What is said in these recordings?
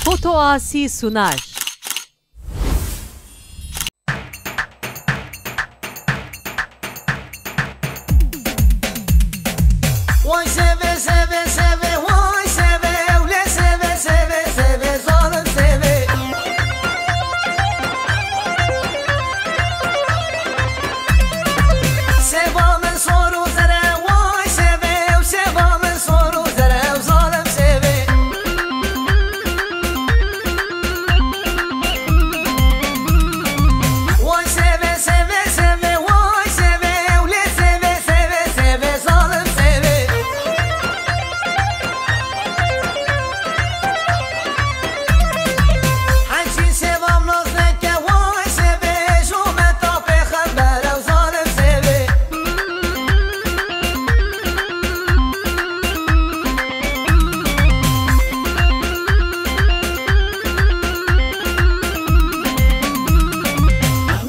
Foto Asi sunar. Vay seve seve seve, vay seve, öyle seve seve seve, zalim seve. Sevamın soru zere, vay seve, sevamın soru zere, zalim seve. Vay seve seve seve, vay seve, öyle seve seve seve, zalim seve. حجي سبام نازك وای سبه شو متا پیغمبر و ظالم سبه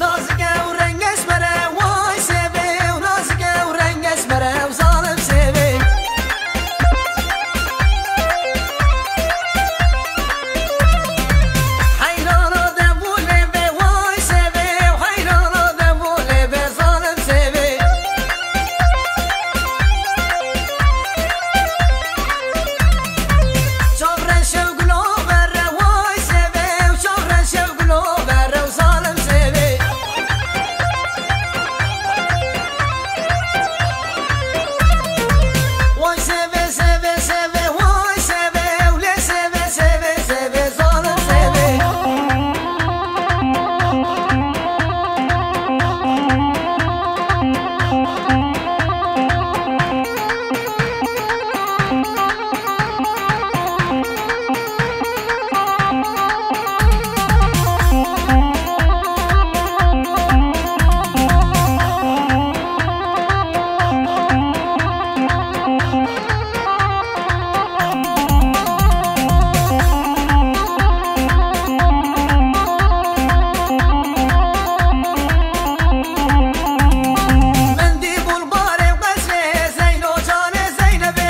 نازک و رنگش بره وای سبه و نازک و رنگش بره و ظالم سبه حیران آدم بوله به وای سبه و حیران آدم بوله به ظالم سبه شغرش و گلو بره وای سبه و شغرش و گلو بره و ظالم سبه وای سبه سبه سبه وای سبه و لی سبه سبه سبه ظالم سبه مندی بلبار قصر زین و جان زینبه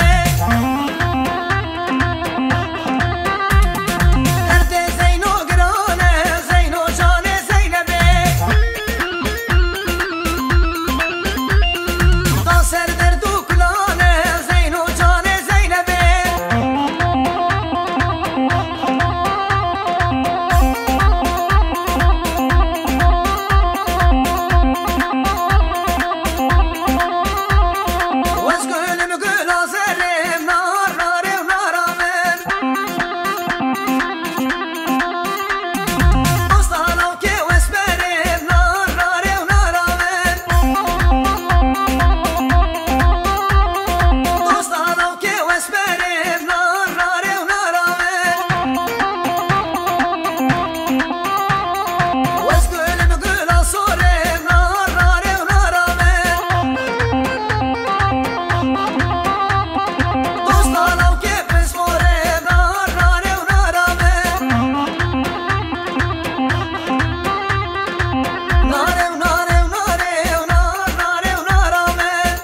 درد زین و گرانه زین و جان زینبه تا سر درد و کلانه زین و جان زینبه وز گلم گل آزرم نار ناره و نارامن استانم که وز برم نار ناره و نارامن استانم که وز برم نار ناره و نارامن وز گلم گل آزرم نار ناره و نارامن دوستانم که بسپرم نار ناره و نارامن ناره و ناره و ناره و نار ناره و نارامن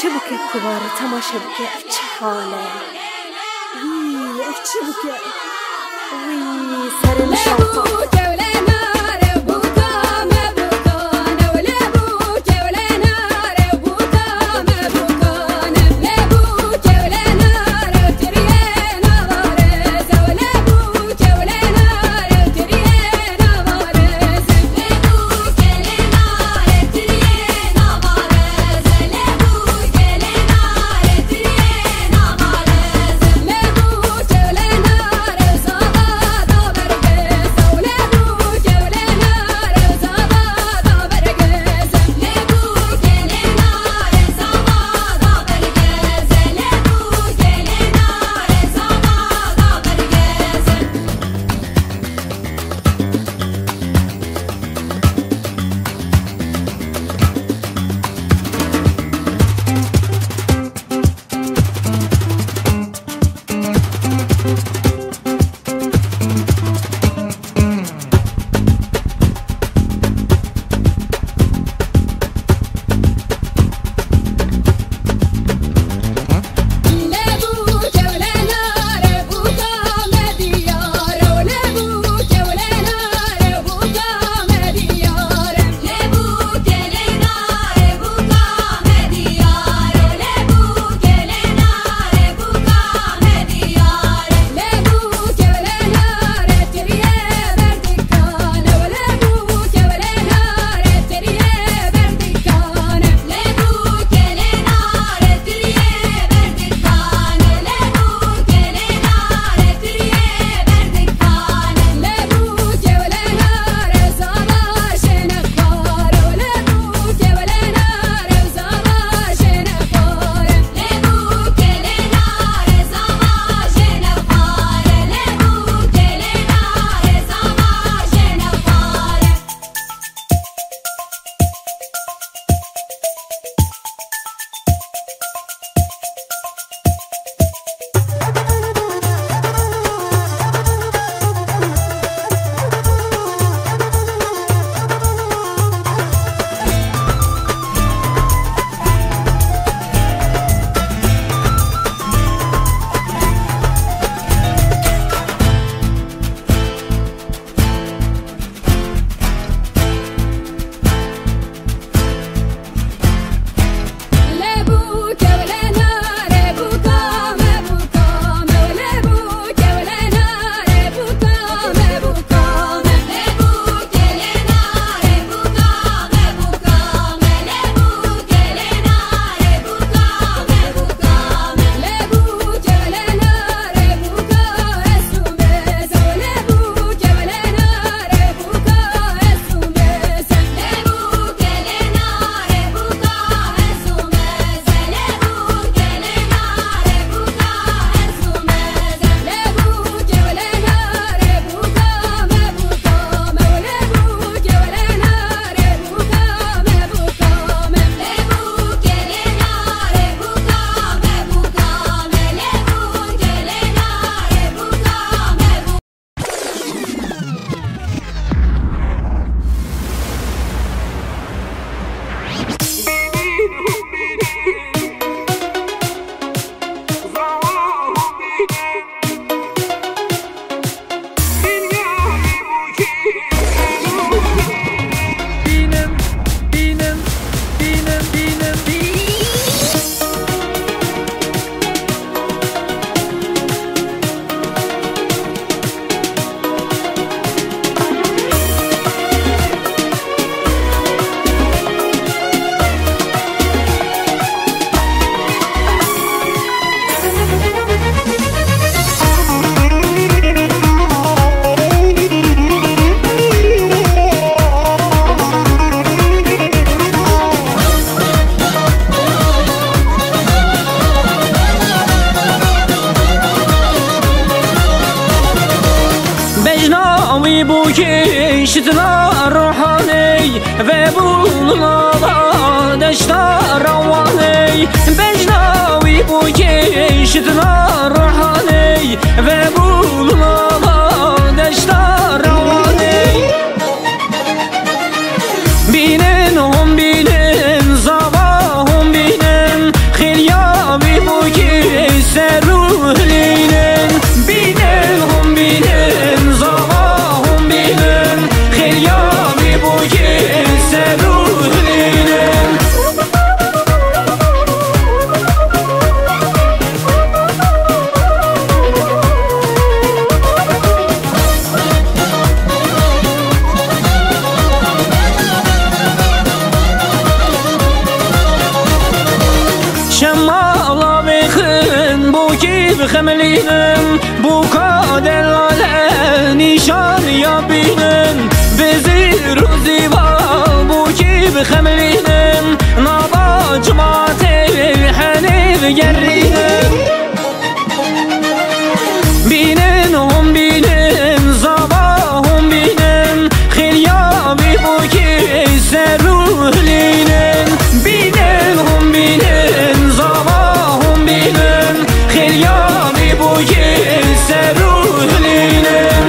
چه بکه کوباره تماشا بکه چه حاله وی چه بکه وی سر نشاطه Thank you. وی بو کشتنا روحانی و بولنا دشتا روانی بجنا وی بو کشتنا روحانی و بولنا دشتا روانی بینن هم بینن زبا هم بینن خیلیا وی بو کشتروهلینن بینن هم بینن زبا هم بینن خیلیا وی بو کشتروهلینن شمالا بخن بو کی بخملینم بو کادلاله نیشان یا بینن بزیر و زیبا بو کی بخملینم نابا جماعت حنیف گرینم بینن هم بینن زبا هم بینن خیلیا بی بو کی سروهلینن بینن هم بینن زبا هم بینن خیلیا بی بو کی سروهلینن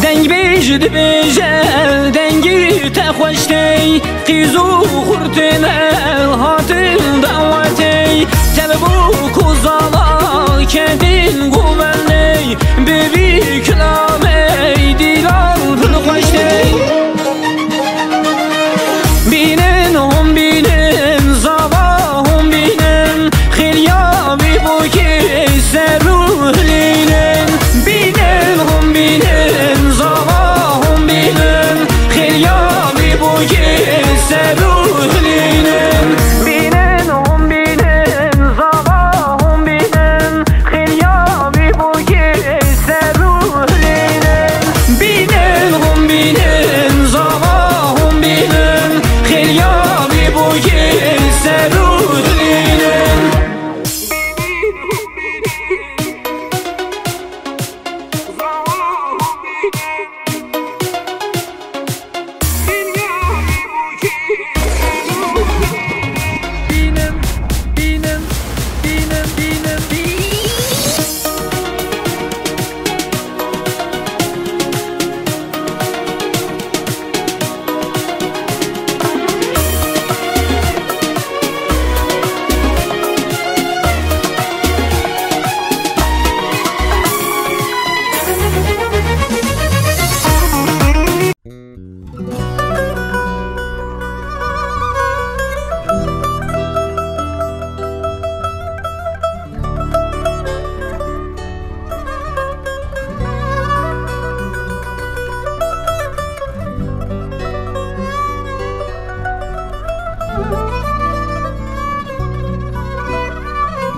دنگ بیجد بیجه دنگی تخوشتی قیزو خورتنه هاتن دعوتی تلبو کزالا کدین گوبنی ببی کلامی دیلان پلخوشتی بینن هم بینن زبا هم بینن خیلیا بی بو کی سروهلینن بینن هم بینن زبا هم بینن خیلیا بی بو کی سروهلینن بینن هم بینن زبا هم بینن خیلیا بی بو کی سروهلینن بینن هم بینن زبا هم بینن خیلیا بی بو کی سروهلینن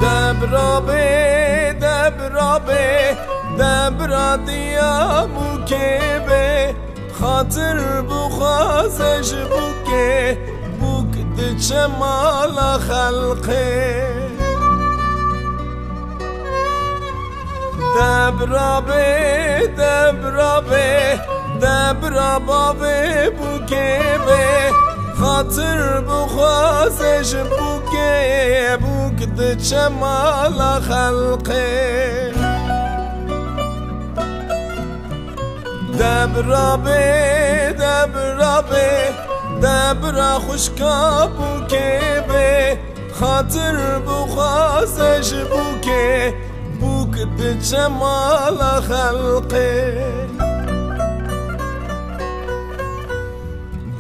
دبرابه دبرابه دبرا دیا موکبه خاطر بخوازش بوکه بوک دچه مالا خلقه دبرابه دبرابه دبرا بابه بوکبه خاطر بخوازش بوکه بوک دچه مالا خلقه دبرابه دبرابه دبرا خوشکا بوکه به خاطر بخوازش بوکه بوک دچه مالا خلقه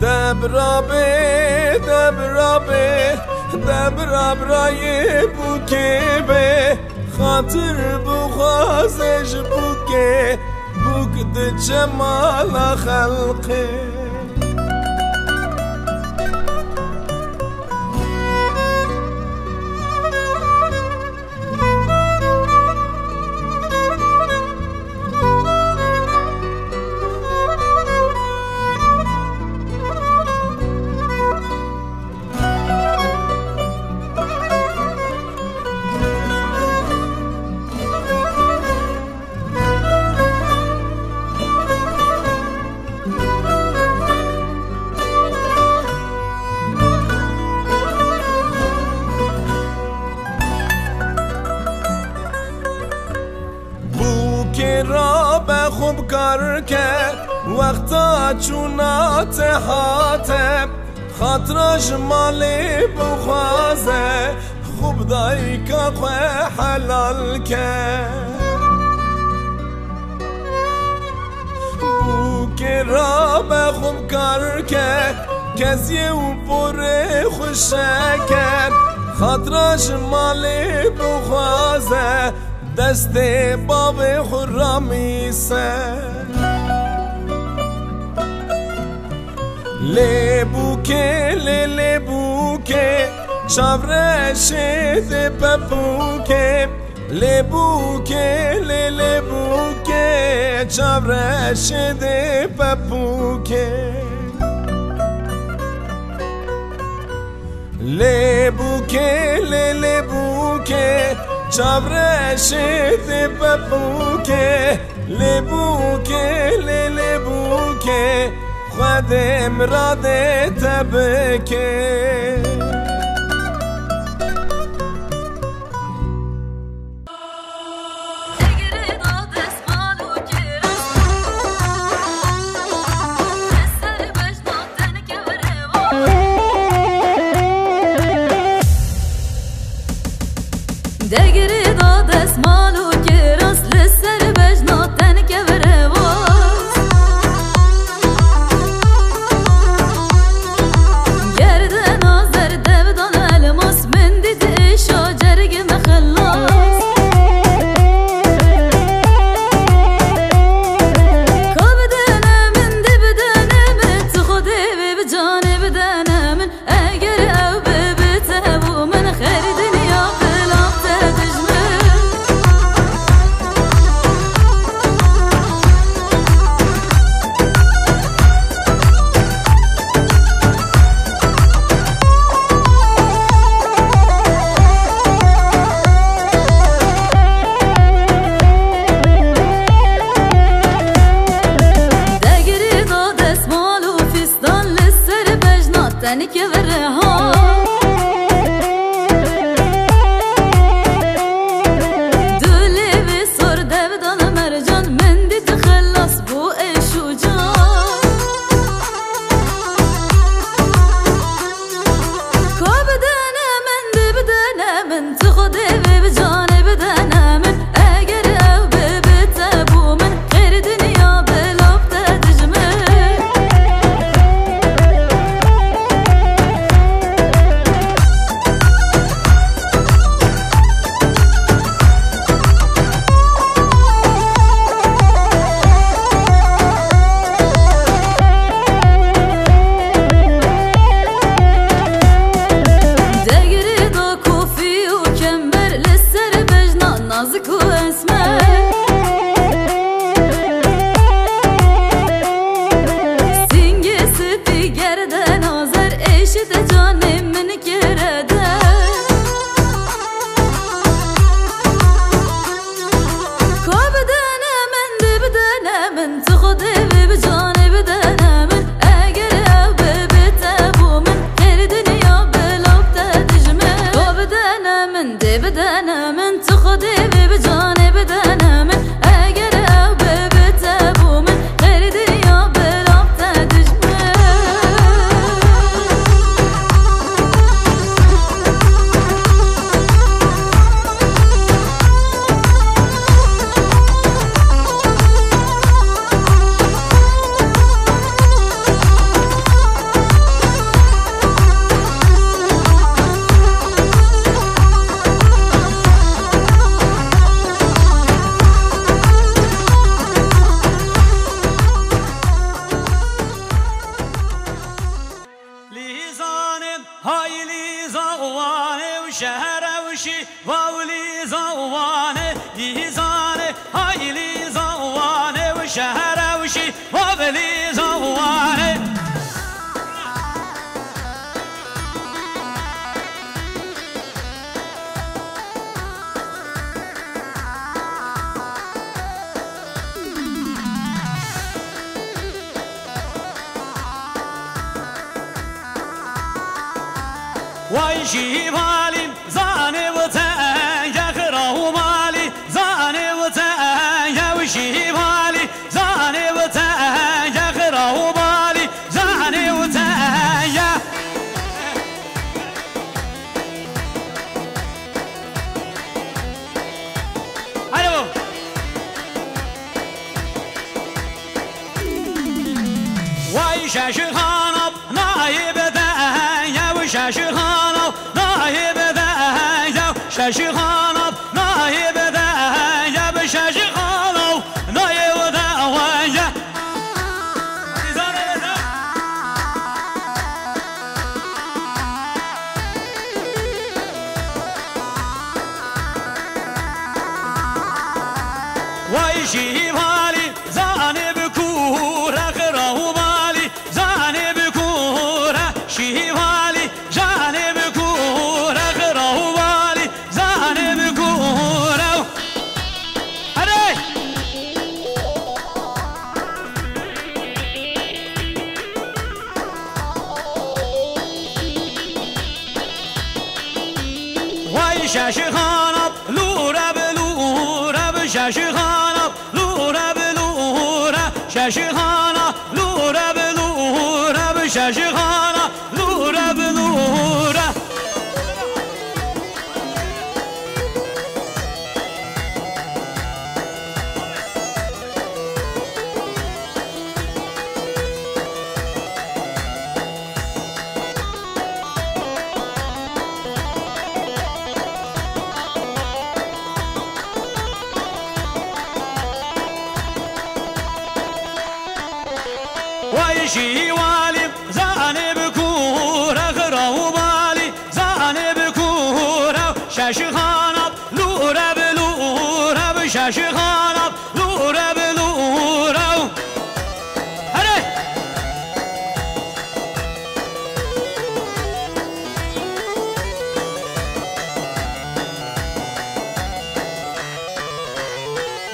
دبرابه دبرابه دبرا برای بوکه به خاطر بخوازش بوکه بوک دچه مالا خلقه را به خوب کار که وقتا چونات حاتم خاطرش مالی بخوازه خوب دایی که خواه حلال که بوکی را به خوب کار که کسی و پوره خوشه کرد خاطرش مالی بخوازه دست باب خرامی سه لیبوکه لیبوکه چاورشید پپوکه لیبوکه لیبوکه چاورشید پپوکه لیبوکه لیبوکه چاورشید پپوکه لیبوکه لیبوکه خودم را ده تبکه دگری داد اسمالو که راست لسر بجناتن که بره واس گردن آزر دویدان الماس من دید ایشا جرگ مخلاص که بدنه من دی بدنه من تو خودی بی بجانه بدنه من اگر او بی بتهبو من خیر دنیا تنی که بره ها دولی بی سر دویدان مرجان من دید خلاص بو ایشو جان که بدنه من دی بدنه من تو خودی بی بجانه بدنه من اگر او بی بتبو من غیر دنیا بلاب تدجمه نازك واسمه سینگی سپی گرده نازر ایشت جانم من کرده که بدنه من دی بدنه من تو خودی بی بجانه بدنه من اگر او بی بتبو من غیر دنیا بلاب تدجمه که بدنه من دی بدنه من تو خودی بی بجانه بدنه من اگر او بی بتبو من غیر دنیا بلاب تدجمه هاي لي زوانه وشهر وشي واولي زوانه ليزانه هاي لي زوانه وشهر وشي واولي زوانه ويجي بالي زاني وتايا خرا ومالي زاني وتايا ويجي شاشر خانم نایب دنیا شاشر خانم نایب دنیا شاشر خانم نایب دنیا شاشر خانم نایب دنیا وای شیوالی زانب کوره خراه بالی زانب کوره شیوالی جانب کوره خراه بالی زانب کوره هره وای شاشر خانم لوره بلوره شاشر خانم لوره بلوره شاشر خانم لوره بلوره شاشر خانم لوره بلوره وای شیوالی زانب کوره خراه بالی زانب کوره شاشر خانم لوره بلوره شاشر خانم لوره بلوره هره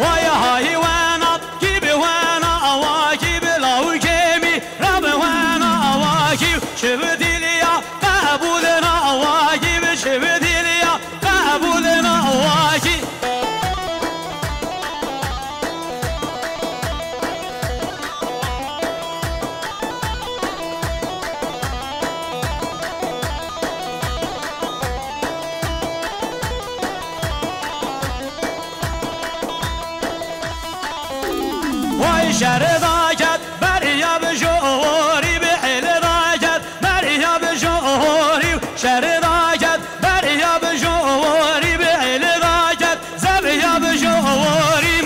وای های وانا کی به وانا واکی بلاو کمی رب وانا واکی چه بدیلیا قبول نواکی به چه بدیلیا قبول نواکی وای شر داکت بریا به جوری به حل داکت بریا به جوری شر داکت بریا به جوری به حل داکت زبیا به جوری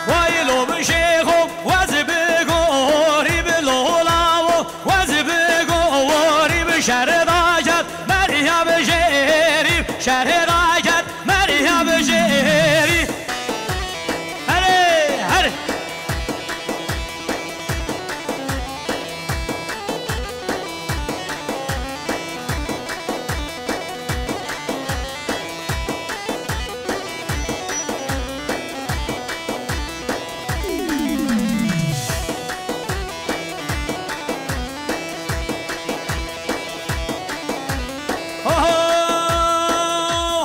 وای لو بشیخو وزی بگوری به لولاو وزی بگوری به شر داکت بریا به جری شر داکت بریا به جری هره هره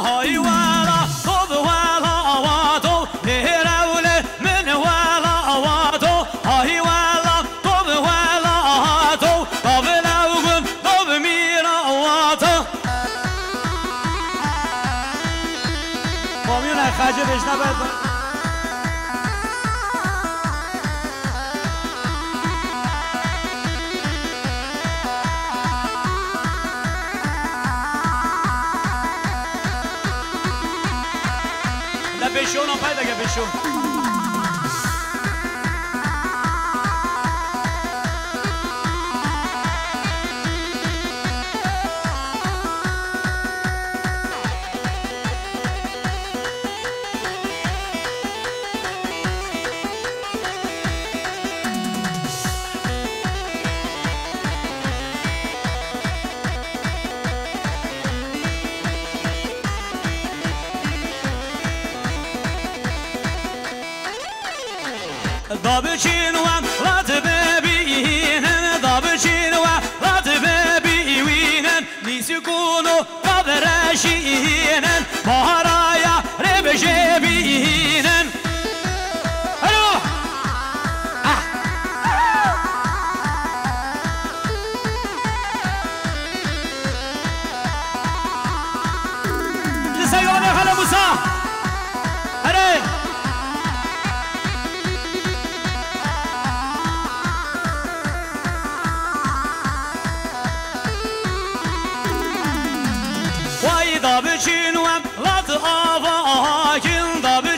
های والا تو والا واتو هراول من والا واتو های والا تو والا تو قبلوگن تو میرا واتو بامیون خاجه بشنبه بشو نپای دیگه بشو دابچین و لات ببینن دابچین و لات ببینن نیسکونو قبرشی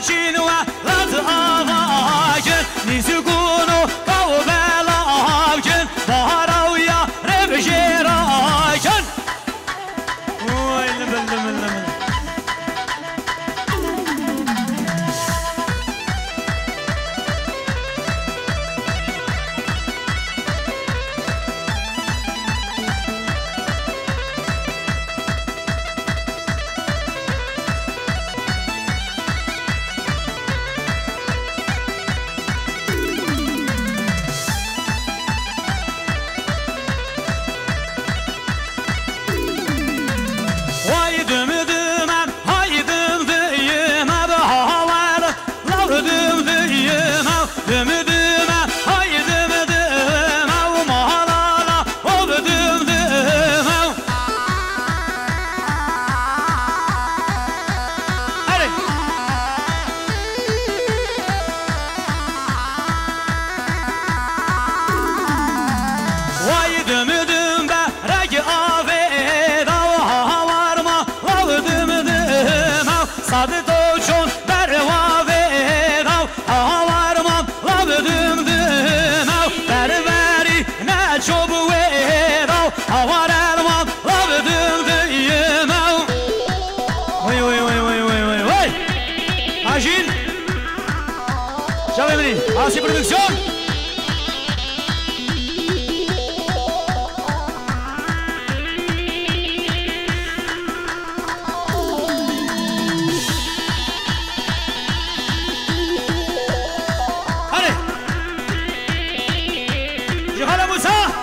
چین و لط آواجن نیزگونو قوبل آوجن باراویا ربجراجن وای لبل Así producción. ¡Ale! ¡Llega la musa!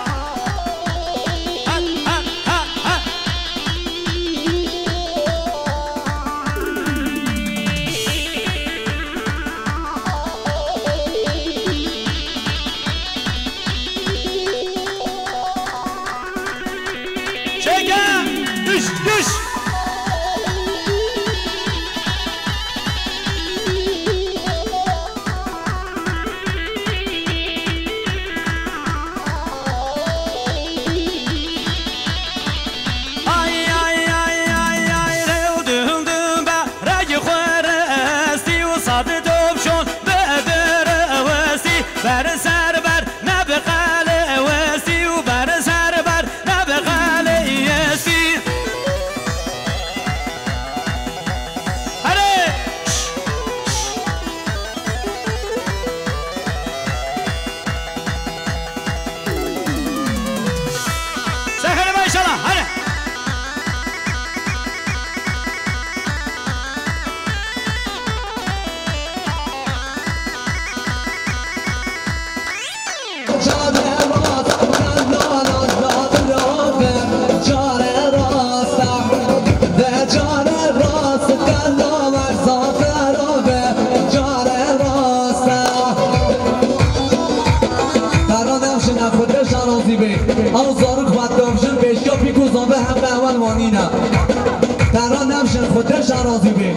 خودش راضی به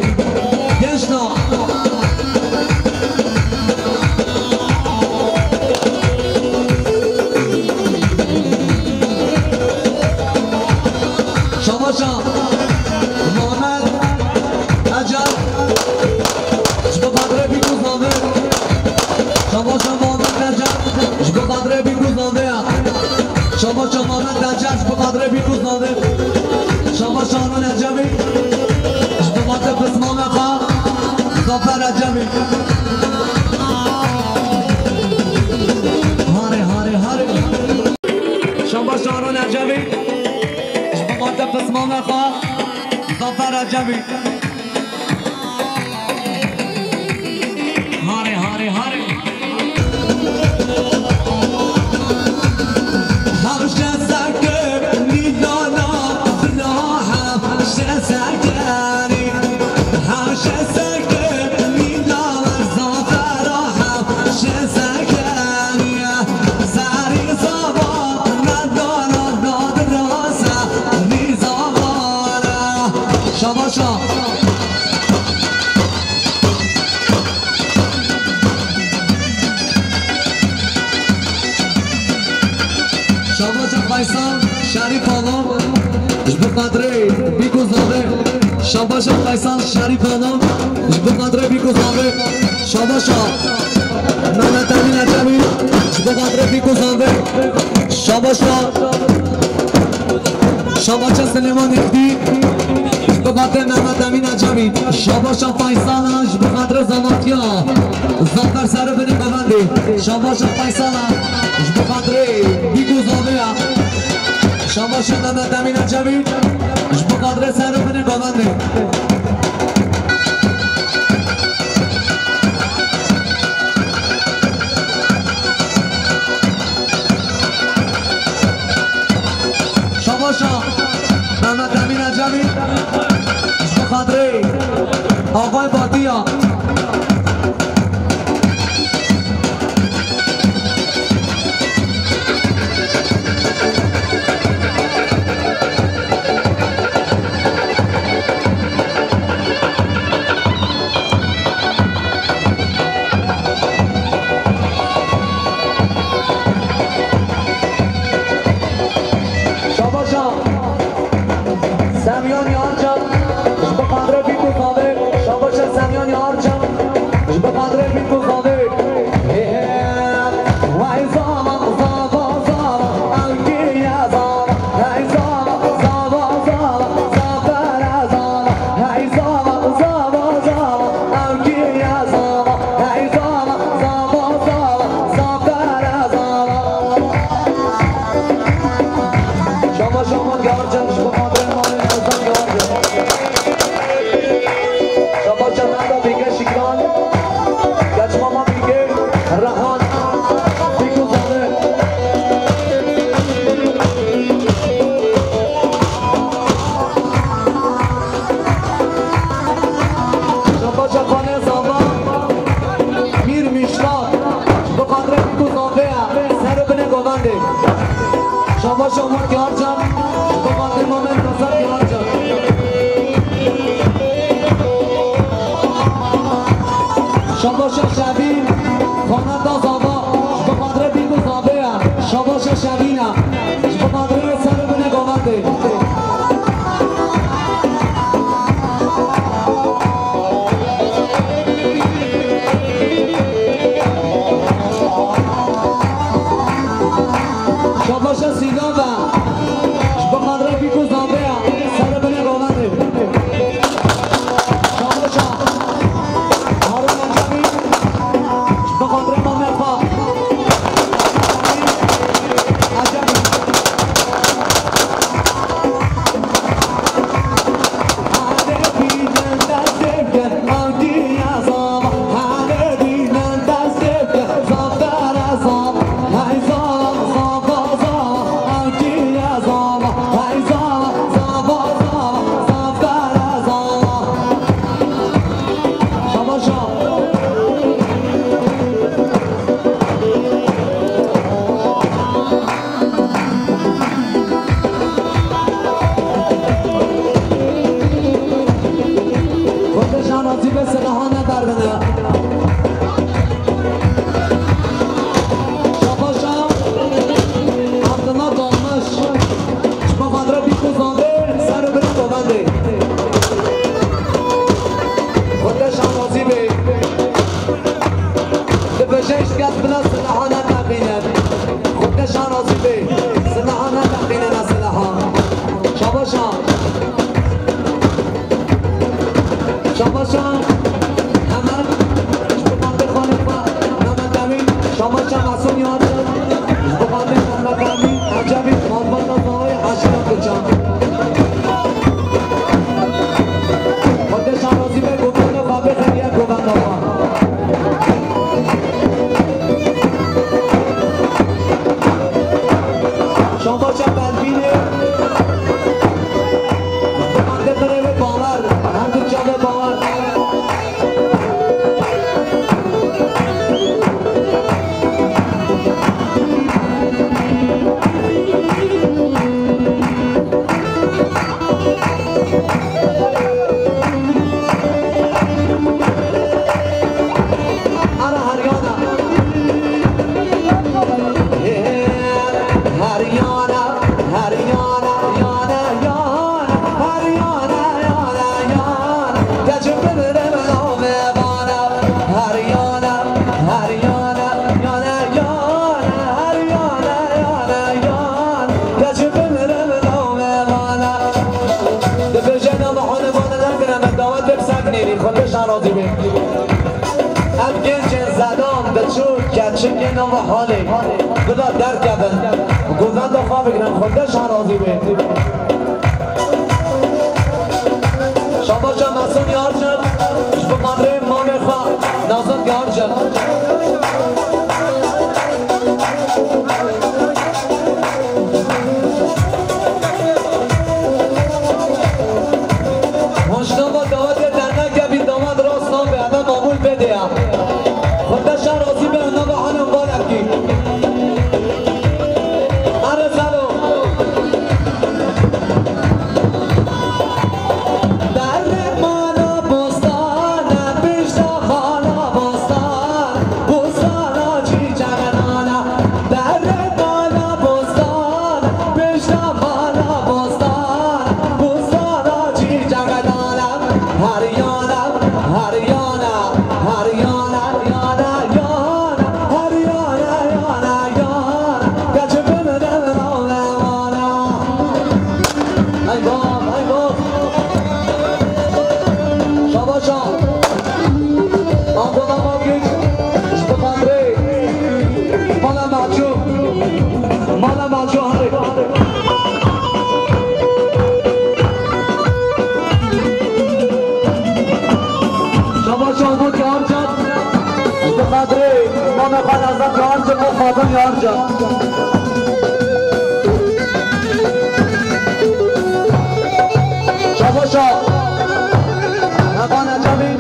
گشنا شما شام محمد عجب شما قدره بیگوزنامه شما شام محمد عجب شما قدره بیگوزنامه شما شام محمد عجب شما قدره بیگوزنامه شما شام عجبی بسمام خواه زفر عجبی هاره شما شارون عجبی شما بسمام خواه زفر عجبی هاره همشه سکه میدانا راهم شه سکه شریف آقا بقدره بیگذاره شاباشا فیصل شریف آدم جبو قدر بیکو زنده شاباشا محمد امین عجمی جبو قدر بیکو زنده شاباشا شاباشا سلیمان اکدی جبو قدر محمد امین عجمی شاباشا فیصل جبو قدر زناتیا زنفر سر بنی ببندی شاباشا فیصل جبو قدر بیکو زنده شاباشا محمد امین عجمی جبو قدر سر بنی ببندی شاباشا محمد امین عجمی جبو قدر آقای بادیا راضی بید ام گنج زدان دچور کچه گنم و حالی بدا درد کردن گوزن دا خواه بگیرن خودش راضی بید شما جا مسون یار جن به قدر امام خواه نازد یار جن مشتاق دعوت درنک بید دامد راست نام به ادم معمول بده خودش راضی به انا به حال مبارک کی ارزالو در مالا بستان بیشتا خالا بستان بستانا چی جگنانا در مالا بستان بیشتا خالا بستان بستانا چی جگنانا هریانا هریانا هریانا یانا یانا هریانا یانا یانا گچه بمدن رانا ای باب ای باب شاباشا آنگونا ماگیج شبکندره مالا مرجو مالا مرجو هنری شاباشا بود یار جد شبکندره ما میخواد ازم یار جد و خادم یار جد شاباشا افغان نجمی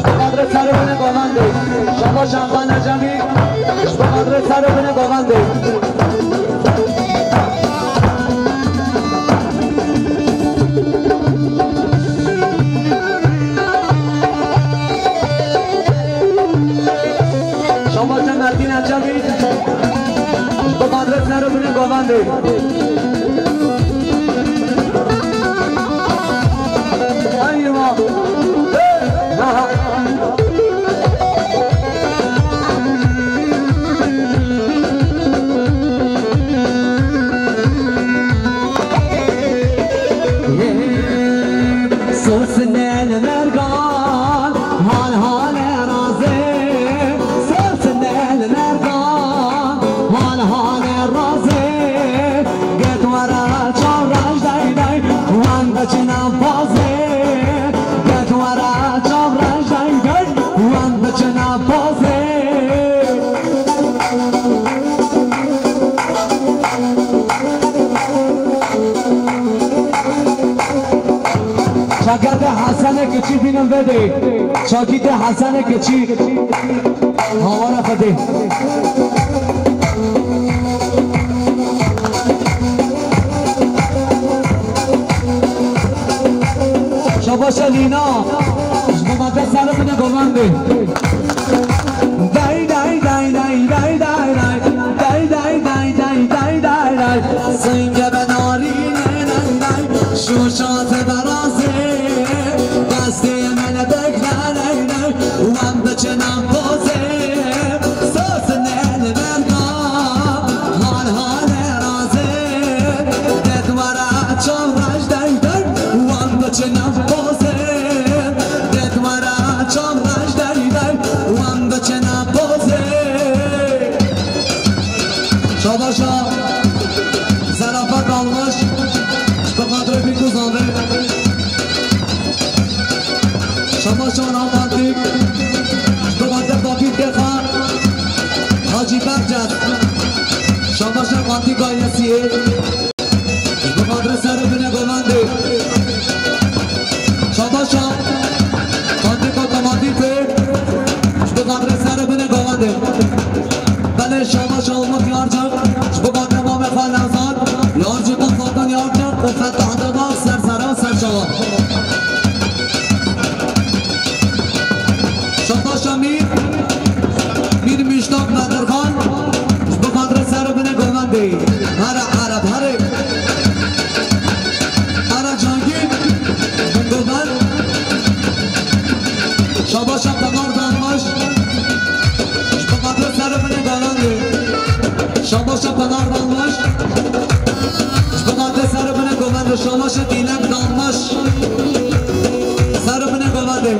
به قدر سر بینه گاونده شاباشا افغان نجمی به قدر سر بینه گاونده شاباشا مردی نجمی به قدر سر بینه گاونده شاگرد حسن کچی بینم بده شاگرد حسن کچی هوا خده شاباشا لینا ممده سر بینه گمنده دای دای دای دای دای دای دای دای دای دای دای دای دای سنگ به نارینه دای شوشات برازه دسته من بگنه وم به چنم بازه ساس نل مرگا حال حال رازه ددوارا چامرش دای دای وم به چنم بازه ددوارا چامرش دای دای وم به چنم بازه شاباشا زرافت آلماش به قدر بیگوزانده شاباشا نامانتیک به قدر بابید دخان حاجی برجد شاباشا قانتیک آیسیه به قدر سر بینه گمنده شاباشا قانتیک و کمانتیک به قدر سر بینه گمنده بله شاباشا اومد یار جد به قدر ما میخواه نوزاد یار جد خواهدن یار جد به فتح دماغ سر سرا سر شوا شاباشا میر میشتاق ندرخان به قدر سر بینه گمنده هر عرب هر جانگیر گمن شاباشا پنار دانماش به قدر سر بینه گمنده شاباشا پنار دانماش به قدر سر بینه گمنده شاباشا دیلک دانماش سر بینه گمنده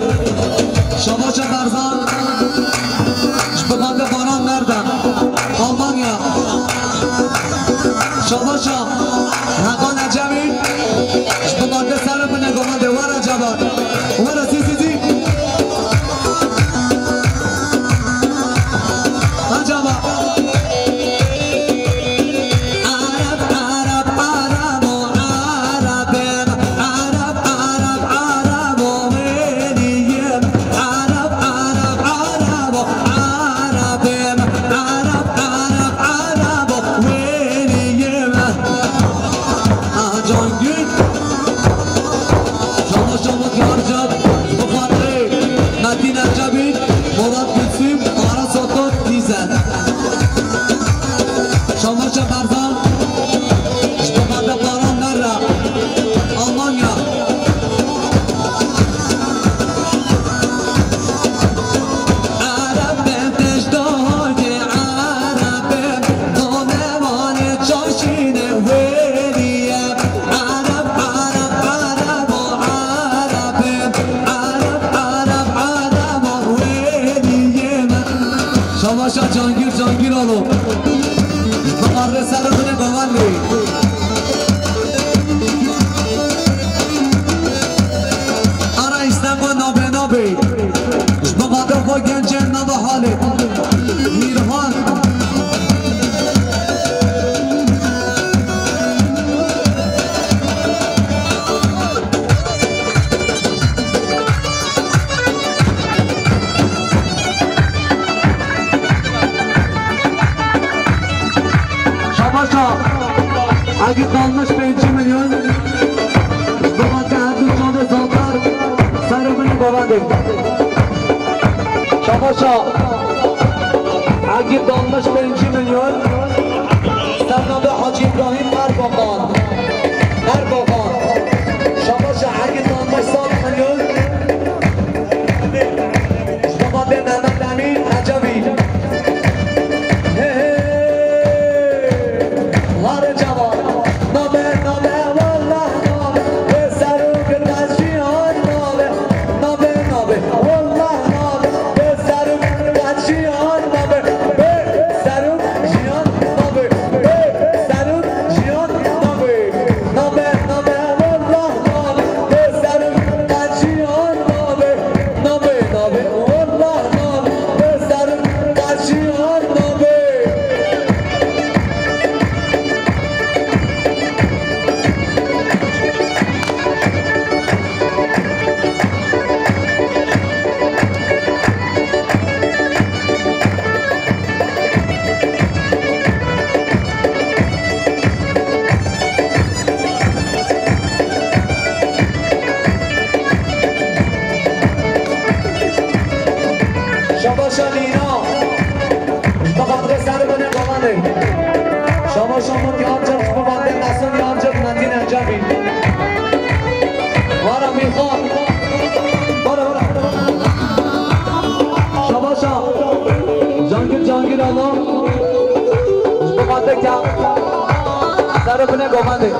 شاباشا حقا نجمی بباده سر بنه گمانده ورا جبار ورا سی سی سی جبار جانگیر آلو بقرر سر بنه بوندی آره ایستم نابه نابه بقدر با گنجه نابه حاله میرهان اگه دالمش 5 میلیون بخواد که هر دو جان زالتر سر منی ببنده شباشا اگه دالمش 5 میلیون سرنامه حاجی ابراهیم قرباقان شباشا اگه دالمش 100 میلیون بخواد محمد امین عجبی Sarapne gomande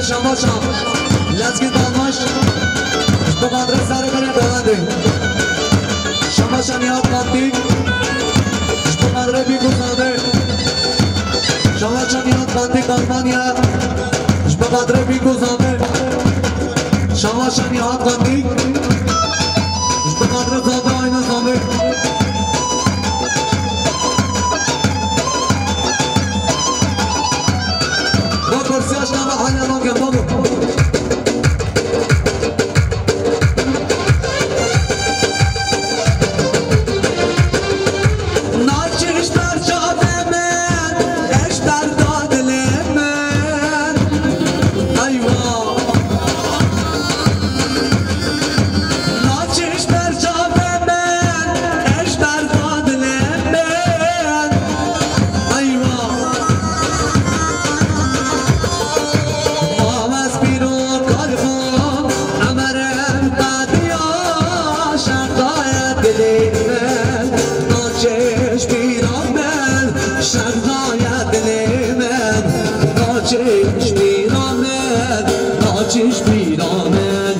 شماشا لازم دامش بقدر سر کنه بلنده شماشا نیاد کانتی بقدر بیگوزاده شماشا نیاد کانتی کارمانیا بقدر بیگوزاده شماشا نیاد کانتی بقدر زاده آینه زاده با کرسیاش نمه حالی الان گم ناچش بیرامن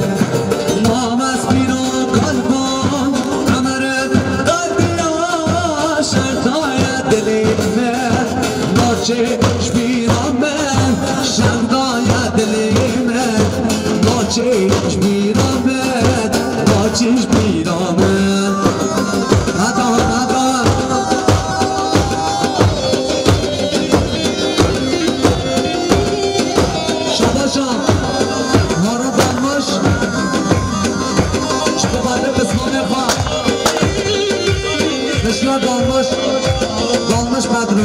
نام از بیرون قلبان عمرت قلبیا شرطای دلی من ناچش بیرامن شرطای دلی من ناچش بیرامن ناچش بیرامن Dalmış Bedri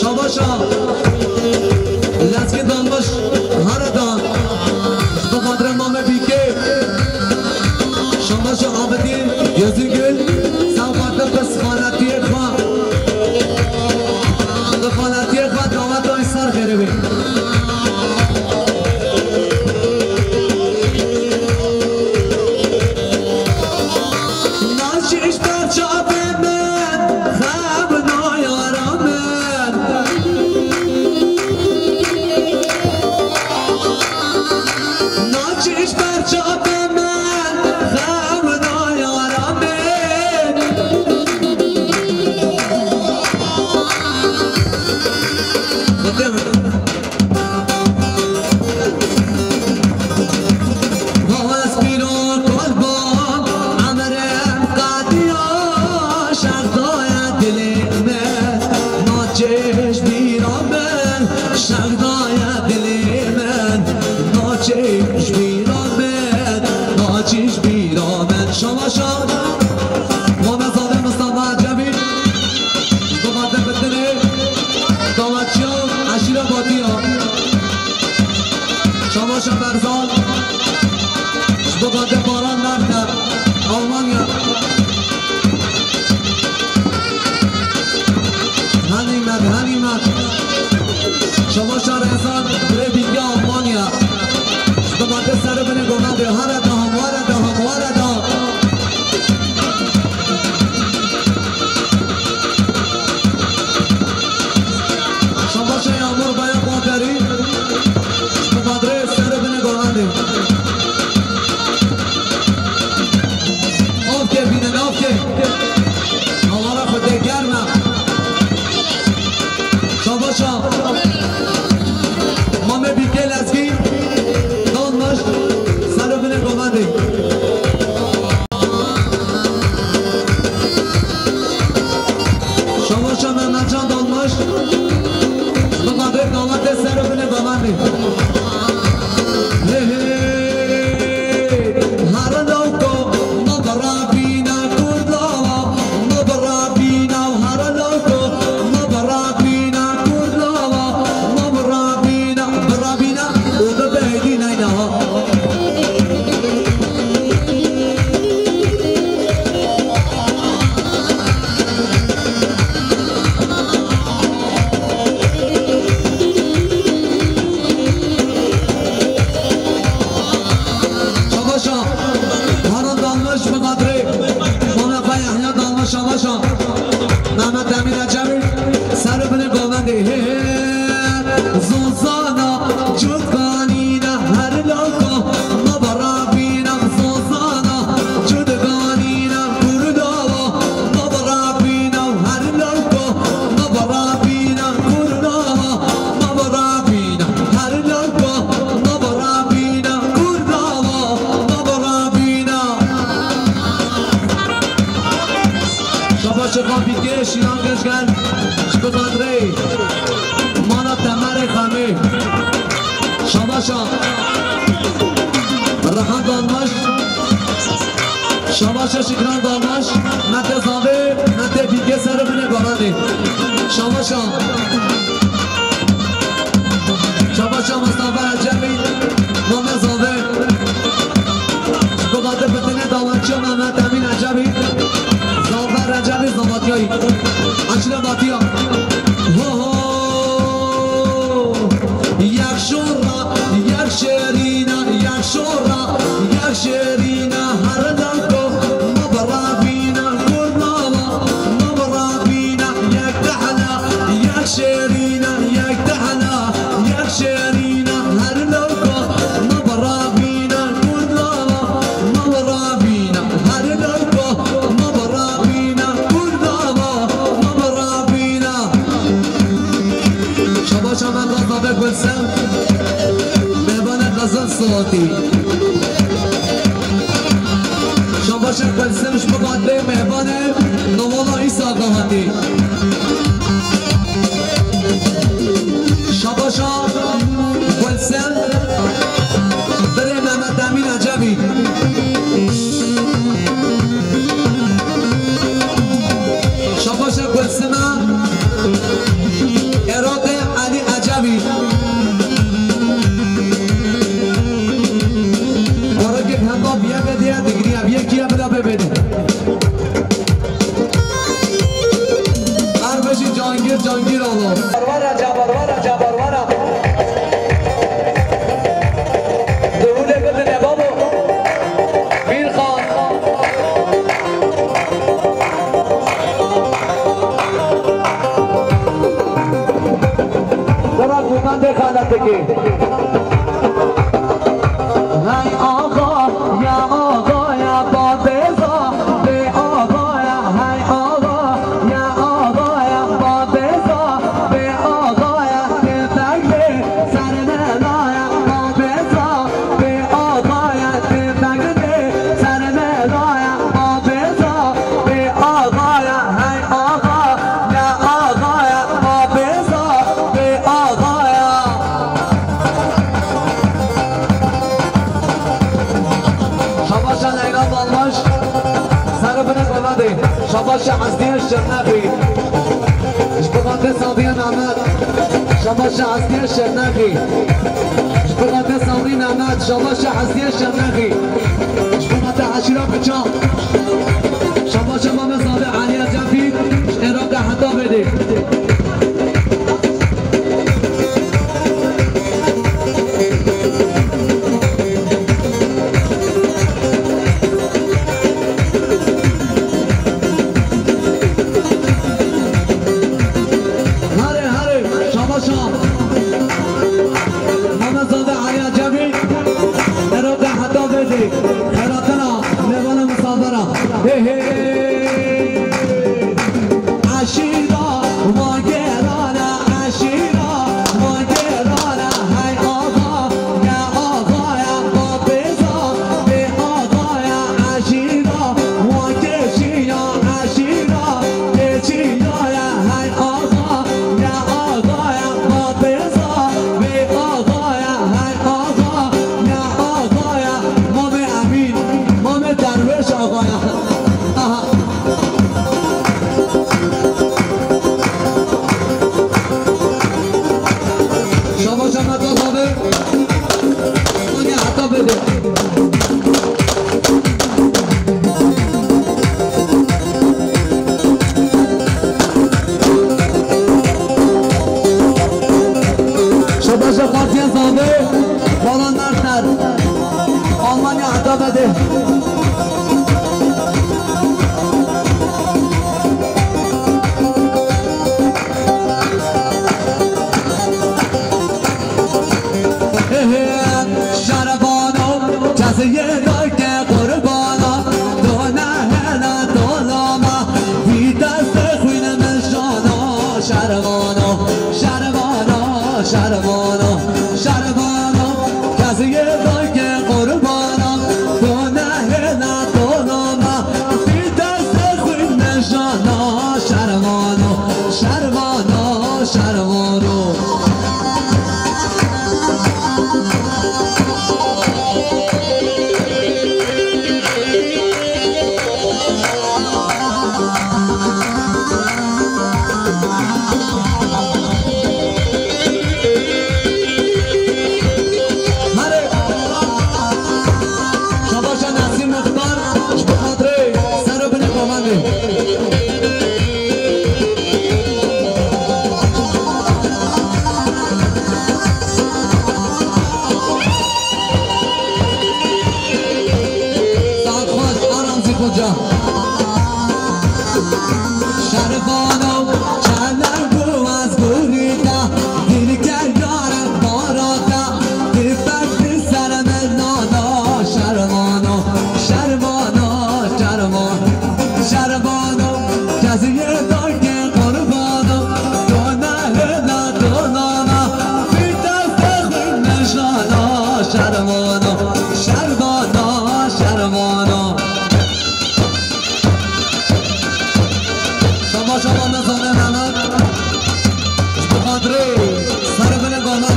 Şabaşa Leski dalmış Haradan شماش عابدین یزگل سواد بسخانتی خوا بخانتی خوا دعوت های سر خیره ناشیش برچاب من خب نایارم من ناشیش برچاب شماشا برزال بگاده باران نرده آلمانیا هنیمت شماشا رزان بریدینگا آلمانیا بگاده سر بینه گناده هرده هموارده شماشا یامور باید بادری Ovke binen ovke Havara fıte germe Şabaşa Mame bike lezgi Donmuş Sarı bine komandi Şabaşa Mehmetcan donmuş Bu kadar domates sarı bine komandi Hey hey Rahat olmuş Şamaşa şükran olmuş Mete zavi Mete bilge sarıbını bağlandı Şamaşa Şamaşa Mustafa Ecemi Mame zavi Kubatı bütüne davatçı Mehmet Emin Ecemi Zafer Ecemi Zavatyayı Açılı من را به گلسم مهمان غزل صوتی شاباش گلسمش مقدم مهمان نوالا ایسا قهاتی شاباشا گلسم دره محمد امین عجبی شاباش گلسم عراق علی عجبی برای که همه بیا بده دیگری هم یکی هم بدا ببینه هر بشی جانگیر آلو بروارا جبروارا دهوله بدنه بابو میر خان درا گومن ده خالته که های آقا یا بادزا به آقا یا های آقا یا بادزا به آقا یا تفکر سر ملای بادزا به آقا یا تفکر سر ملای بادزا به آقا یا های آقا یا بادزا به آقا یا شاباش لیلا بالماش سر بنه قواده شاباش حسنی شرنقی اشبقات سعودی نعمت شاباش حسنی شرنقی اشبقات سعودی نعمت شاباش حسنی شرنقی اشبقات عشیرا بچا شاباش امام صادق علی عجفی عراق حتا بده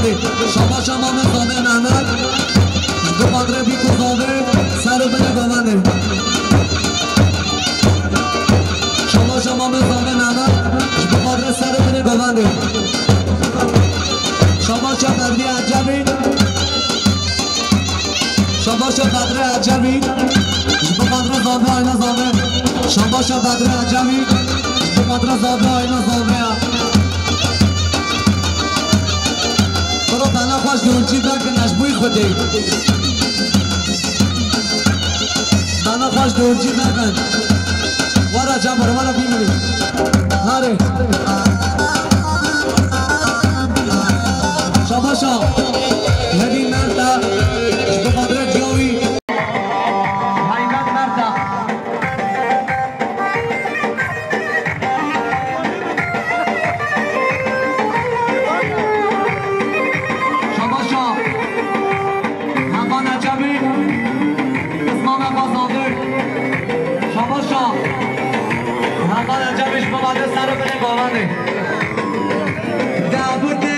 گوانده شما شما مزاده محمد دو قدره بی کزاده سر بده گوانده شما شما مزاده محمد دو قدره سر بده گوانده شما شما قدری عجبی شما شما قدره عجبی دو قدره زاده آینه زاده شما شما قدره عجبی دو قدره زاده آینه زاده برو بنا خوش دونچی دکن نشبوی خودی بنا خوش دونچی دکن ورا جمعر ورا بیمری هاره شاباشا هدی مرتا بقدر جوی حیمت مرتا شاباشا همان عجبی اسمان بازاده شاباشا همان عجبش بباده سر بده گاونده دابوده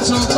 Chant